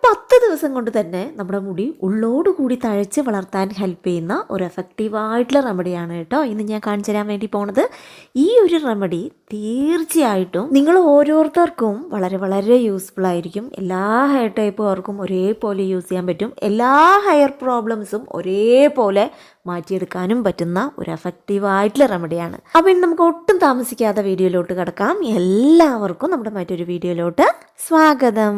10 ദിവസം കൊണ്ട് തന്നെ നമ്മുടെ മുടി ഉള്ളോടുകൂടി തഴച്ച് വളർത്താൻ ഹെൽപ്പ് ചെയ്യുന്ന ഒരു എഫക്റ്റീവായിട്ടുള്ള റെമഡിയാണ് കേട്ടോ ഇന്ന് ഞാൻ കാണിച്ചു തരാൻ വേണ്ടി പോണത്. ഈ ഒരു റെമഡി തീർച്ചയായിട്ടും നിങ്ങൾ ഓരോരുത്തർക്കും വളരെ വളരെ യൂസ്ഫുൾ ആയിരിക്കും. എല്ലാ ഹെയർ ടൈപ്പുകാർക്കും ഒരേപോലെ യൂസ് ചെയ്യാൻ പറ്റും. എല്ലാ ഹെയർ പ്രോബ്ലംസും ഒരേപോലെ മാറ്റിയെടുക്കാനും പറ്റുന്ന ഒരു എഫക്റ്റീവായിട്ടുള്ള റെമഡിയാണ്. അപ്പോൾ ഇന്ന് നമുക്ക് ഒട്ടും താമസിക്കാതെ വീഡിയോയിലോട്ട് കിടക്കാം. എല്ലാവർക്കും നമ്മുടെ മറ്റൊരു വീഡിയോയിലോട്ട് സ്വാഗതം.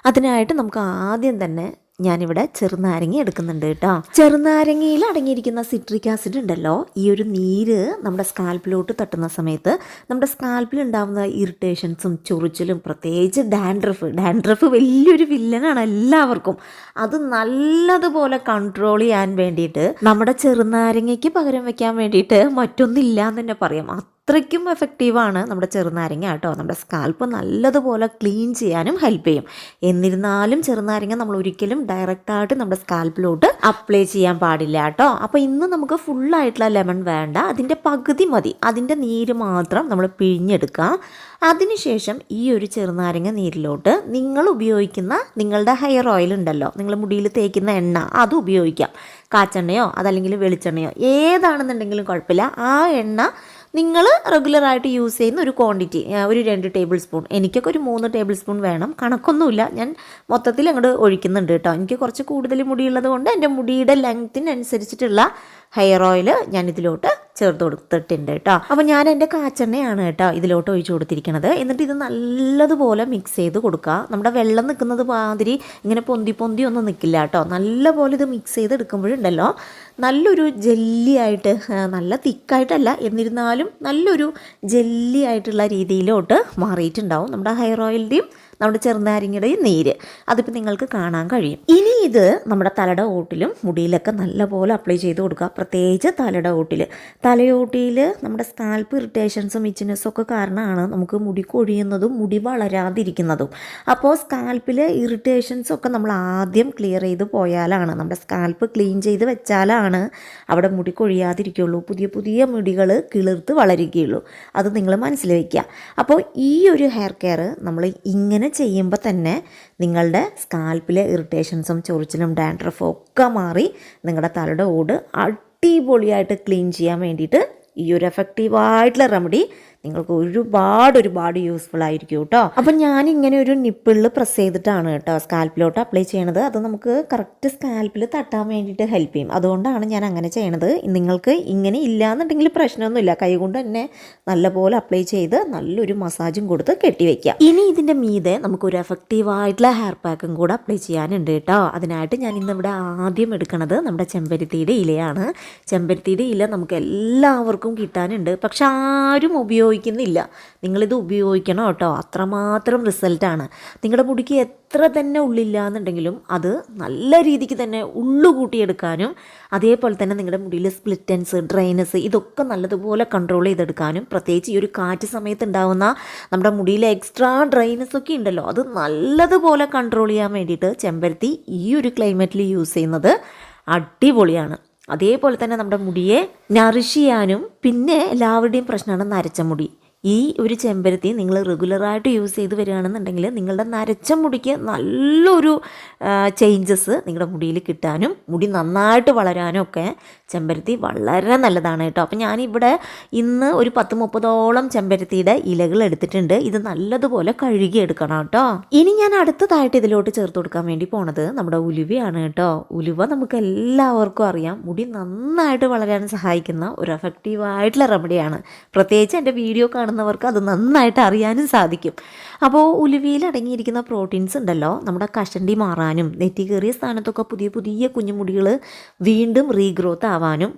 അതിനായിട്ട് നമുക്ക് ആദ്യം തന്നെ ഞാനിവിടെ ചെറുനാരങ്ങ എടുക്കുന്നുണ്ട് കേട്ടോ. ചെറുനാരങ്ങയിൽ അടങ്ങിയിരിക്കുന്ന സിട്രിക് ആസിഡ് ഉണ്ടല്ലോ, ഈ ഒരു നീര് നമ്മുടെ സ്കാൽപ്പിലോട്ട് തട്ടുന്ന സമയത്ത് നമ്മുടെ സ്കാൽപ്പിൽ ഉണ്ടാകുന്ന ഇറിറ്റേഷൻസും ചൊറിച്ചിലും പ്രത്യേകിച്ച് ഡാൻഡ്രഫ് വലിയൊരു വില്ലനാണ് എല്ലാവർക്കും. അത് നല്ലതുപോലെ കൺട്രോൾ ചെയ്യാൻ വേണ്ടിയിട്ട് നമ്മുടെ ചെറുനാരങ്ങയ്ക്ക് പകരം വെക്കാൻ വേണ്ടിയിട്ട് മറ്റൊന്നില്ല എന്ന് തന്നെ പറയാം. അത്രയ്ക്കും എഫക്റ്റീവാണ് നമ്മുടെ ചെറുനാരങ്ങ കേട്ടോ. നമ്മുടെ സ്കാൽപ്പ് നല്ലതുപോലെ ക്ലീൻ ചെയ്യാനും ഹെൽപ്പ് ചെയ്യും. എന്നിരുന്നാലും ചെറുനാരങ്ങ നമ്മൾ ഒരിക്കലും ഡയറക്റ്റായിട്ട് നമ്മുടെ സ്കാൽപ്പിലോട്ട് അപ്ലൈ ചെയ്യാൻ പാടില്ല കേട്ടോ. അപ്പോൾ ഇന്ന് നമുക്ക് ഫുള്ളായിട്ടുള്ള ലെമൺ വേണ്ട, അതിൻ്റെ പകുതി മതി. അതിൻ്റെ നീര് മാത്രം നമ്മൾ പിഴിഞ്ഞെടുക്കുക. അതിനുശേഷം ഈ ഒരു ചെറുനാരങ്ങ നീരിലോട്ട് നിങ്ങൾ ഉപയോഗിക്കുന്ന നിങ്ങളുടെ ഹെയർ ഓയിൽ ഉണ്ടല്ലോ, നിങ്ങൾ മുടിയിൽ തേക്കുന്ന എണ്ണ, അത് ഉപയോഗിക്കാം. കാച്ചെണ്ണയോ അതല്ലെങ്കിൽ വെളിച്ചെണ്ണയോ ഏതാണെന്നുണ്ടെങ്കിലും കുഴപ്പമില്ല. ആ എണ്ണ നിങ്ങൾ റെഗുലറായിട്ട് യൂസ് ചെയ്യുന്ന ഒരു ക്വാണ്ടിറ്റി, ഒരു 2 ടേബിൾ സ്പൂൺ, എനിക്കൊക്കെ ഒരു 3 ടേബിൾ സ്പൂൺ വേണം. കണക്കൊന്നുമില്ല, ഞാൻ മൊത്തത്തിൽ അങ്ങോട്ട് ഒഴിക്കുന്നുണ്ട് കേട്ടോ. എനിക്ക് കുറച്ച് കൂടുതൽ മുടിയുള്ളത് കൊണ്ട് എൻ്റെ മുടിയുടെ ലെങ്ത്തിനനുസരിച്ചിട്ടുള്ള ഹെയർ ഓയിൽ ഞാൻ ഇതിലോട്ട് ചേർത്ത് കൊടുത്തിട്ടുണ്ട് കേട്ടോ. അപ്പോൾ ഞാൻ എൻ്റെ കാച്ചെണ്ണയാണ് കേട്ടോ ഇതിലോട്ട് ഒഴിച്ചു കൊടുത്തിരിക്കുന്നത്. എന്നിട്ട് ഇത് നല്ലതുപോലെ മിക്സ് ചെയ്ത് കൊടുക്കുക. നമ്മുടെ വെള്ളം നിൽക്കുന്നത് മാതിരി ഇങ്ങനെ പൊന്തി ഒന്നും നിൽക്കില്ല കേട്ടോ. നല്ലപോലെ ഇത് മിക്സ് ചെയ്ത് എടുക്കുമ്പോഴുണ്ടല്ലോ നല്ലൊരു ജെല്ലി ആയിട്ട്, നല്ല തിക്കായിട്ടല്ല എന്നിരുന്നാലും നല്ലൊരു ജെല്ലി ആയിട്ടുള്ള രീതിയിലോട്ട് മാറിയിട്ടുണ്ടാവും നമ്മുടെ ഹെയർ ഓയിലിൻ്റെയും നമ്മുടെ ചെറുനാരങ്ങയുടെയും നീര്. അതിപ്പോൾ നിങ്ങൾക്ക് കാണാൻ കഴിയും. ഇനി ഇത് നമ്മുടെ തലയുടെ ഓട്ടിലും മുടിയിലൊക്കെ നല്ലപോലെ അപ്ലൈ ചെയ്ത് കൊടുക്കുക. പ്രത്യേകിച്ച് തലയുടെ തലയോട്ടിയിൽ നമ്മുടെ സ്കാൽപ്പ് ഇറിറ്റേഷൻസും ഇച്ചിനെസ്സും ഒക്കെ കാരണമാണ് നമുക്ക് മുടി കൊഴിയുന്നതും മുടി വളരാതിരിക്കുന്നതും. അപ്പോൾ സ്കാൽപ്പിൽ ഇറിറ്റേഷൻസൊക്കെ നമ്മൾ ആദ്യം ക്ലിയർ ചെയ്ത് പോയാലാണ്, നമ്മുടെ സ്കാൽപ്പ് ക്ലീൻ ചെയ്ത് വെച്ചാലാണ് അവിടെ മുടി കൊഴിയാതിരിക്കുകയുള്ളൂ, പുതിയ മുടികൾ കിളിർത്ത് വളരുകയുള്ളൂ. അത് നിങ്ങൾ മനസ്സിൽ വയ്ക്കുക. അപ്പോൾ ഈ ഒരു ഹെയർ കെയർ നമ്മൾ ഇങ്ങനെ ചെയ്യുമ്പോൾ തന്നെ നിങ്ങളുടെ സ്കാൽപ്പിലെ ഇറിറ്റേഷൻസും ചൊറിച്ചിലും ഡാൻഡ്രഫും ഒക്കെ മാറി നിങ്ങളുടെ തലയുടെ ഓട് അടിപൊളിയായിട്ട് ക്ലീൻ ചെയ്യാൻ വേണ്ടിയിട്ട് ഈ ഒരു എഫക്റ്റീവായിട്ടുള്ള റെമഡി നിങ്ങൾക്ക് ഒരുപാട് യൂസ്ഫുൾ ആയിരിക്കും കേട്ടോ. അപ്പം ഞാനിങ്ങനെ ഒരു നിപ്പിളിൽ പ്രസ് ചെയ്തിട്ടാണ് കേട്ടോ സ്കാൽപ്പിലോട്ട് അപ്ലൈ ചെയ്യണത്. അത് നമുക്ക് കറക്റ്റ് സ്കാൽപ്പിൽ തട്ടാൻ വേണ്ടിയിട്ട് ഹെൽപ്പ് ചെയ്യും. അതുകൊണ്ടാണ് ഞാൻ അങ്ങനെ ചെയ്യണത്. നിങ്ങൾക്ക് ഇങ്ങനെ ഇല്ലയെന്നുണ്ടെങ്കിൽ പ്രശ്നമൊന്നുമില്ല, കൈകൊണ്ട് തന്നെ നല്ലപോലെ അപ്ലൈ ചെയ്ത് നല്ലൊരു മസാജും കൊടുത്ത് കെട്ടിവെക്കുക. ഇനി ഇതിൻ്റെ മീതെ നമുക്കൊരു എഫക്റ്റീവായിട്ടുള്ള ഹെയർ പാക്കും കൂടെ അപ്ലൈ ചെയ്യാനുണ്ട് കേട്ടോ. അതിനായിട്ട് ഞാൻ ഇന്നിവിടെ ആദ്യം എടുക്കുന്നത് നമ്മുടെ ചെമ്പരത്തിയുടെ ഇലയാണ്. ചെമ്പരത്തിയുടെ ഇല നമുക്ക് എല്ലാവർക്കും കിട്ടാനുണ്ട്, പക്ഷെ ആരും ഉപയോഗിക്കുന്നില്ല. നിങ്ങളിത് ഉപയോഗിക്കണം കേട്ടോ. അത്രമാത്രം റിസൾട്ടാണ്. നിങ്ങളുടെ മുടിക്ക് എത്ര തന്നെ ഉള്ളില്ല എന്നുണ്ടെങ്കിലും അത് നല്ല രീതിക്ക് തന്നെ ഉള്ളു കൂട്ടിയെടുക്കാനും അതേപോലെ തന്നെ നിങ്ങളുടെ മുടിയിൽ സ്പ്ലിറ്റൻസ്, ഡ്രൈനസ് ഇതൊക്കെ നല്ലതുപോലെ കൺട്രോൾ ചെയ്തെടുക്കാനും, പ്രത്യേകിച്ച് ഈ ഒരു കാറ്റ് സമയത്ത് ഉണ്ടാകുന്ന നമ്മുടെ മുടിയിലെ എക്സ്ട്രാ ഡ്രൈനസ് ഒക്കെ ഉണ്ടല്ലോ, അത് നല്ലതുപോലെ കൺട്രോൾ ചെയ്യാൻ വേണ്ടിയിട്ട് ചെമ്പരത്തി ഈ ഒരു ക്ലൈമറ്റിൽ യൂസ് ചെയ്യുന്നത് അടിപൊളിയാണ്. അതേപോലെ തന്നെ നമ്മുടെ മുടിയെ നറിഷ് ചെയ്യാനും, പിന്നെ എല്ലാവരുടെയും പ്രശ്നമാണ് നരച്ച മുടി. ഈ ഒരു ചെമ്പരത്തി നിങ്ങൾ റെഗുലറായിട്ട് യൂസ് ചെയ്ത് വരികയാണെന്നുണ്ടെങ്കിൽ നിങ്ങളുടെ നരച്ച മുടിക്ക് നല്ലൊരു ചേഞ്ചസ് നിങ്ങളുടെ മുടിയിൽ കിട്ടാനും മുടി നന്നായിട്ട് വളരാനും ഒക്കെ ചെമ്പരത്തി വളരെ നല്ലതാണ് കേട്ടോ. അപ്പം ഞാനിവിടെ ഇന്ന് ഒരു 10-30ഓളം ചെമ്പരത്തിയുടെ ഇലകൾ എടുത്തിട്ടുണ്ട്. ഇത് നല്ലതുപോലെ കഴുകിയെടുക്കണം കേട്ടോ. ഇനി ഞാൻ അടുത്തതായിട്ട് ഇതിലോട്ട് ചേർത്ത് കൊടുക്കാൻ വേണ്ടി പോണത് നമ്മുടെ ഉലുവയാണ് കേട്ടോ. ഉലുവ നമുക്ക് എല്ലാവർക്കും അറിയാം, മുടി നന്നായിട്ട് വളരാൻ സഹായിക്കുന്ന ഒരു എഫക്റ്റീവായിട്ടുള്ള റെമഡിയാണ്. പ്രത്യേകിച്ച് എൻ്റെ വീഡിയോ കാണുന്നവർക്ക് അത് നന്നായിട്ട് അറിയാനും സാധിക്കും. അപ്പോൾ ഉലുവയിൽ അടങ്ങിയിരിക്കുന്ന പ്രോട്ടീൻസ് ഉണ്ടല്ലോ, നമ്മുടെ കഷണ്ടി മാറാനും നെറ്റി കയറിയ സ്ഥാനത്തൊക്കെ പുതിയ കുഞ്ഞുമുടികൾ വീണ്ടും റീഗ്രോത്ത് ആവാനും,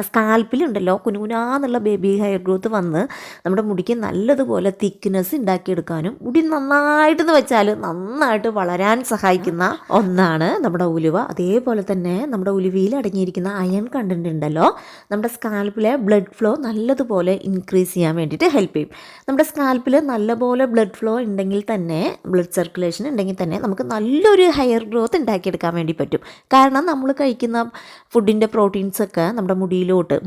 സ്കാൽപ്പിലുണ്ടല്ലോ കുനുകുനാന്നുള്ള ബേബി ഹെയർ ഗ്രോത്ത് വന്ന് നമ്മുടെ മുടിക്ക് നല്ലതുപോലെ തിക്നെസ് ഉണ്ടാക്കിയെടുക്കാനും മുടി നന്നായിട്ടെന്ന് വെച്ചാൽ നന്നായിട്ട് വളരാൻ സഹായിക്കുന്ന ഒന്നാണ് നമ്മുടെ ഉലുവ. അതേപോലെ തന്നെ നമ്മുടെ ഉലുവയിൽ അടങ്ങിയിരിക്കുന്ന അയൺ കണ്ടന്റ് ഉണ്ടല്ലോ, നമ്മുടെ സ്കാൽപ്പിലെ ബ്ലഡ് ഫ്ലോ നല്ലതുപോലെ ഇൻക്രീസ് ചെയ്യാൻ വേണ്ടിയിട്ട് ഹെൽപ്പ് ചെയ്യും. നമ്മുടെ സ്കാൽപ്പിൽ നല്ലപോലെ ബ്ലഡ് ഫ്ലോ ഉണ്ടെങ്കിൽ തന്നെ, ബ്ലഡ് സർക്കുലേഷൻ ഉണ്ടെങ്കിൽ തന്നെ നമുക്ക് നല്ലൊരു ഹെയർ ഗ്രോത്ത് ഉണ്ടാക്കിയെടുക്കാൻ വേണ്ടി പറ്റും. കാരണം നമ്മൾ കഴിക്കുന്ന ഫുഡിൻ്റെ പ്രോട്ടീൻസൊക്കെ നമ്മുടെ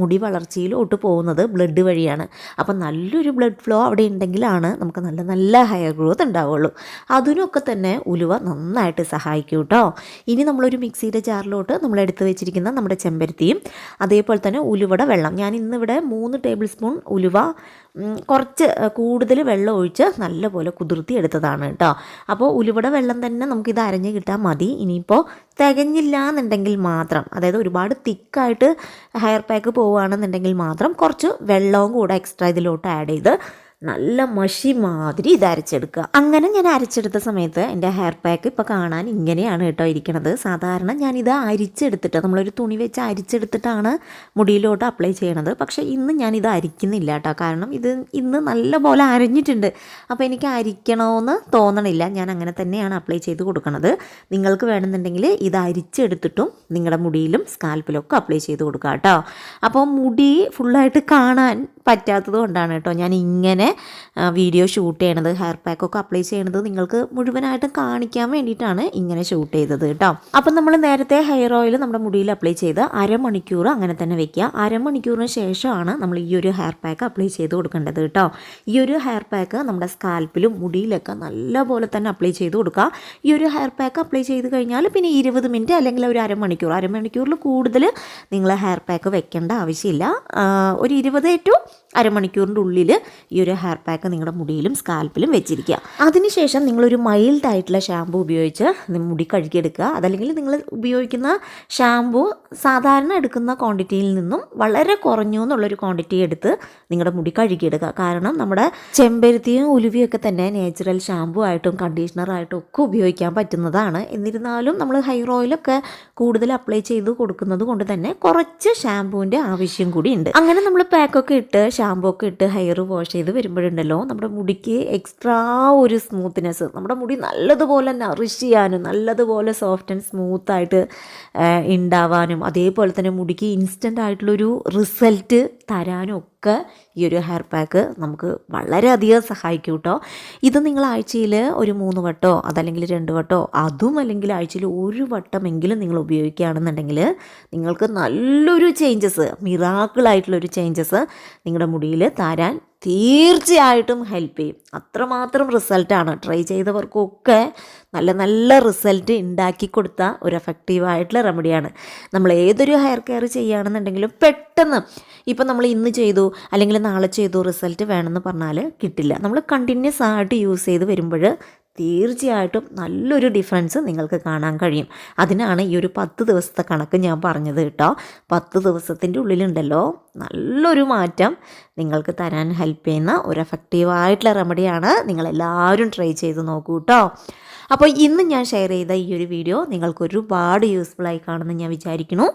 മുടി വളർച്ചയിലോട്ട് പോകുന്നത് ബ്ലഡ് വഴിയാണ്. അപ്പം നല്ലൊരു ബ്ലഡ് ഫ്ലോ അവിടെ ഉണ്ടെങ്കിലാണ് നമുക്ക് നല്ല നല്ല ഹെയർ ഗ്രോത്ത് ഉണ്ടാവുള്ളൂ. അതിനൊക്കെ തന്നെ ഉലുവ നന്നായിട്ട് സഹായിക്കും കേട്ടോ. ഇനി നമ്മളൊരു മിക്സിയുടെ ജാറിലോട്ട് നമ്മൾ എടുത്ത് വെച്ചിരിക്കുന്ന നമ്മുടെ ചെമ്പരത്തിയും അതേപോലെ തന്നെ ഉലുവയുടെ വെള്ളം, ഞാൻ ഇന്നിവിടെ 3 ടേബിൾ സ്പൂൺ ഉലുവ കുറച്ച് കൂടുതൽ വെള്ളം ഒഴിച്ച് നല്ലപോലെ കുതിർത്തി എടുത്തതാണ് കേട്ടോ. അപ്പോൾ ഉലുവയുടെ വെള്ളം തന്നെ നമുക്കിത് അരഞ്ഞ് കിട്ടാൻ മതി. ഇനിയിപ്പോൾ തികഞ്ഞില്ല എന്നുണ്ടെങ്കിൽ മാത്രം, അതായത് ഒരുപാട് തിക്കായിട്ട് ഹെയർ പാക്ക് പോവുകയാണെന്നുണ്ടെങ്കിൽ മാത്രം കുറച്ച് വെള്ളവും കൂടെ എക്സ്ട്രാ ഇതിലോട്ട് ആഡ് ചെയ്ത് നല്ല മഷി മാതിരി ഇത് അരച്ചെടുക്കുക. അങ്ങനെ ഞാൻ അരച്ചെടുത്ത സമയത്ത് എൻ്റെ ഹെയർ പാക്ക് ഇപ്പോൾ കാണാൻ ഇങ്ങനെയാണ് കേട്ടോ ഇരിക്കണത്. സാധാരണ ഞാനിത് അരിച്ചെടുത്തിട്ട്, നമ്മളൊരു തുണി വെച്ച് അരിച്ചെടുത്തിട്ടാണ് മുടിയിലോട്ട് അപ്ലൈ ചെയ്യണത്. പക്ഷേ ഇന്ന് ഞാനിത് അരിക്കുന്നില്ല കേട്ടോ. കാരണം ഇത് ഇന്ന് നല്ലപോലെ അരഞ്ഞിട്ടുണ്ട്. അപ്പോൾ എനിക്ക് അരിക്കണമെന്ന് തോന്നണില്ല. ഞാൻ അങ്ങനെ തന്നെയാണ് അപ്ലൈ ചെയ്ത് കൊടുക്കണത്. നിങ്ങൾക്ക് വേണമെന്നുണ്ടെങ്കിൽ ഇത് അരിച്ചെടുത്തിട്ടും നിങ്ങളുടെ മുടിയിലും സ്കാൽപ്പിലൊക്കെ അപ്ലൈ ചെയ്ത് കൊടുക്കുക കേട്ടോ. അപ്പോൾ മുടി ഫുള്ളായിട്ട് കാണാൻ പറ്റാത്തത് കൊണ്ടാണ് കേട്ടോ ഞാൻ ഇങ്ങനെ വീഡിയോ ഷൂട്ട് ചെയ്യണത്. ഹെയർ പാക്കൊക്കെ അപ്ലൈ ചെയ്യണത് നിങ്ങൾക്ക് മുഴുവനായിട്ടും കാണിക്കാൻ വേണ്ടിയിട്ടാണ് ഇങ്ങനെ ഷൂട്ട് ചെയ്തത് കേട്ടോ. അപ്പം നമ്മൾ നേരത്തെ ഹെയർ ഓയിൽ നമ്മുടെ മുടിയിൽ അപ്ലൈ ചെയ്ത് അരമണിക്കൂർ അങ്ങനെ തന്നെ വെക്കുക. അരമണിക്കൂറിന് ശേഷമാണ് നമ്മൾ ഈ ഒരു ഹെയർ പാക്ക് അപ്ലൈ ചെയ്ത് കൊടുക്കേണ്ടത് കേട്ടോ. ഈ ഒരു ഹെയർ പാക്ക് നമ്മുടെ സ്കാൽപ്പിലും മുടിയിലൊക്കെ നല്ലപോലെ തന്നെ അപ്ലൈ ചെയ്ത് കൊടുക്കുക. ഈ ഒരു ഹെയർ പാക്ക് അപ്ലൈ ചെയ്ത് കഴിഞ്ഞാൽ പിന്നെ 20 മിനിറ്റ് അല്ലെങ്കിൽ ഒരു അരമണിക്കൂറിൽ കൂടുതൽ നിങ്ങൾ ഹെയർ പാക്ക് വെക്കേണ്ട ആവശ്യമില്ല. ഒരു 20 ടു അരമണിക്കൂറിൻ്റെ ഉള്ളിൽ ഈ ഒരു ഹെയർ പാക്ക് നിങ്ങളുടെ മുടിയിലും സ്കാൽപ്പിലും വെച്ചിരിക്കുക. അതിനുശേഷം നിങ്ങളൊരു മൈൽഡ് ആയിട്ടുള്ള ഷാമ്പു ഉപയോഗിച്ച് മുടി കഴുകിയെടുക്കുക. അതല്ലെങ്കിൽ നിങ്ങൾ ഉപയോഗിക്കുന്ന ഷാമ്പു സാധാരണ എടുക്കുന്ന ക്വാണ്ടിറ്റിയിൽ നിന്നും വളരെ കുറഞ്ഞു എന്നുള്ളൊരു ക്വാണ്ടിറ്റി എടുത്ത് നിങ്ങളുടെ മുടി കഴുകിയെടുക്കുക. കാരണം നമ്മുടെ ചെമ്പരത്തിയും ഉലുവയൊക്കെ തന്നെ നേച്ചുറൽ ഷാമ്പു ആയിട്ടും കണ്ടീഷണറായിട്ടും ഒക്കെ ഉപയോഗിക്കാൻ പറ്റുന്നതാണ്. എന്നിരുന്നാലും നമ്മൾ ഹെയർ ഓയിലൊക്കെ കൂടുതൽ അപ്ലൈ ചെയ്ത് കൊടുക്കുന്നത് കൊണ്ട് തന്നെ കുറച്ച് ഷാമ്പുവിൻ്റെ ആവശ്യം കൂടി ഉണ്ട്. അങ്ങനെ നമ്മൾ പാക്കൊക്കെ ഇട്ട് ഷാമ്പൂ ഒക്കെ ഇട്ട് ഹെയർ വാഷ് ചെയ്ത് വരുമ്പോഴുണ്ടല്ലോ നമ്മുടെ മുടിക്ക് എക്സ്ട്രാ ഒരു സ്മൂത്ത്നെസ്, നമ്മുടെ മുടി നല്ലതുപോലെ നറിഷ് ചെയ്യാനും നല്ലതുപോലെ സോഫ്റ്റ് ആൻഡ് സ്മൂത്തായിട്ട് ഉണ്ടാവാനും അതേപോലെ തന്നെ മുടിക്ക് ഇൻസ്റ്റൻ്റ് ആയിട്ടുള്ളൊരു റിസൾട്ട് തരാനും ഒക്കെ ഈ ഒരു ഹെയർ പാക്ക് നമുക്ക് വളരെയധികം സഹായിക്കും കേട്ടോ. ഇത് നിങ്ങൾ ആഴ്ചയിൽ ഒരു 3 വട്ടോ അതല്ലെങ്കിൽ 2 വട്ടോ അതും അല്ലെങ്കിൽ ആഴ്ചയിൽ 1 വട്ടമെങ്കിലും നിങ്ങൾ ഉപയോഗിക്കുകയാണെന്നുണ്ടെങ്കിൽ നിങ്ങൾക്ക് നല്ലൊരു ചേഞ്ചസ്, മിറാക്കിളായിട്ടുള്ളൊരു ചേഞ്ചസ് നിങ്ങളുടെ മുടിയിൽ തരാൻ തീർച്ചയായിട്ടും ഹെൽപ്പ് ചെയ്യും. അത്രമാത്രം റിസൾട്ടാണ്. ട്രൈ ചെയ്തവർക്കൊക്കെ നല്ല നല്ല റിസൾട്ട് ഉണ്ടാക്കി കൊടുത്ത ഒരു എഫക്റ്റീവായിട്ടുള്ള റെമഡിയാണ്. നമ്മൾ ഏതൊരു ഹെയർ കെയർ ചെയ്യുകയാണെന്നുണ്ടെങ്കിലും പെട്ടെന്ന് ഇപ്പം നമ്മൾ ഇന്ന് ചെയ്തു അല്ലെങ്കിൽ നാളെ ചെയ്തു റിസൾട്ട് വേണമെന്ന് പറഞ്ഞാൽ കിട്ടില്ല. നമ്മൾ കണ്ടിന്യൂസ് ആയിട്ട് യൂസ് ചെയ്ത് വരുമ്പോൾ തീർച്ചയായിട്ടും നല്ലൊരു ഡിഫറൻസ് നിങ്ങൾക്ക് കാണാൻ കഴിയും. അതിനാണ് ഈ ഒരു 10 ദിവസത്തെ കണക്ക് ഞാൻ പറഞ്ഞത് കേട്ടോ. 10 ദിവസത്തിൻ്റെ ഉള്ളിലുണ്ടല്ലോ നല്ലൊരു മാറ്റം നിങ്ങൾക്ക് തരാൻ ഹെൽപ്പ് ചെയ്യുന്ന ഒരു എഫക്റ്റീവായിട്ടുള്ള റെമഡിയാണ്. നിങ്ങളെല്ലാവരും ട്രൈ ചെയ്ത് നോക്കൂ കേട്ടോ. അപ്പോൾ ഇന്ന് ഞാൻ ഷെയർ ചെയ്ത ഈ ഒരു വീഡിയോ നിങ്ങൾക്ക് ഒരുപാട് യൂസ്ഫുള്ളായി കാണുമെന്ന് ഞാൻ വിചാരിക്കുന്നു.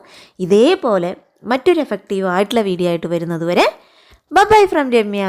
ഇതേപോലെ മറ്റൊരു എഫക്റ്റീവായിട്ടുള്ള വീഡിയോ ആയിട്ട് വരുന്നത് വരെ ബൈ ഫ്രം രമ്യ.